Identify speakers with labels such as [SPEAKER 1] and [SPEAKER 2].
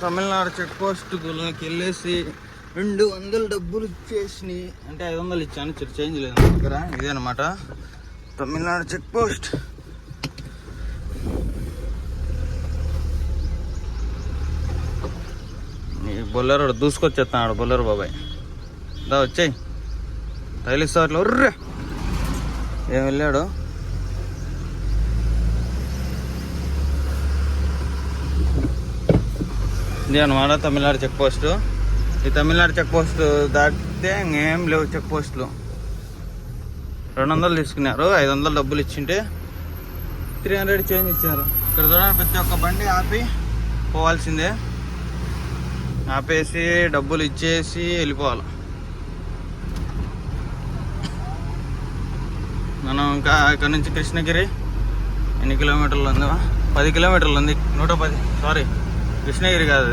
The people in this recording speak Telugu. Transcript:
[SPEAKER 1] తమిళనాడు చెక్ పోస్ట్ గుళ్ళకి వెళ్ళేసి 200 డబ్బులు ఇచ్చేసినాయి. అంటే 500 ఇచ్చాను, చేంజ్ లేదు నా దగ్గర. ఇదే అనమాట తమిళనాడు చెక్ పోస్ట్. బొల్లరు దూసుకొచ్చేస్తున్నాడు బొల్లరు బాబాయ్. దా వచ్చాయి తగిలిస్తా అట్లా. ఉర్రే ఏం వెళ్ళాడు. ఇది అనమాట తమిళనాడు చెక్ పోస్ట్. ఈ తమిళనాడు చెక్ పోస్ట్ దాటితే ఇంకేం లేవు చెక్ పోస్టులు. 200 తీసుకున్నారు, 500 డబ్బులు ఇచ్చింటే 300 చేంజ్ ఇచ్చారు. ఇక్కడ చూడండి, ప్రతి ఒక్క బండి ఆపి పోవాల్సిందే. ఆపేసి డబ్బులు ఇచ్చేసి వెళ్ళిపోవాలి. మనం ఇంకా ఇక్కడ నుంచి కృష్ణగిరి ఎన్ని కిలోమీటర్లు ఉంది? 10 కిలోమీటర్లు ఉంది. 110 సారీ, కృష్ణగిరి కాదు.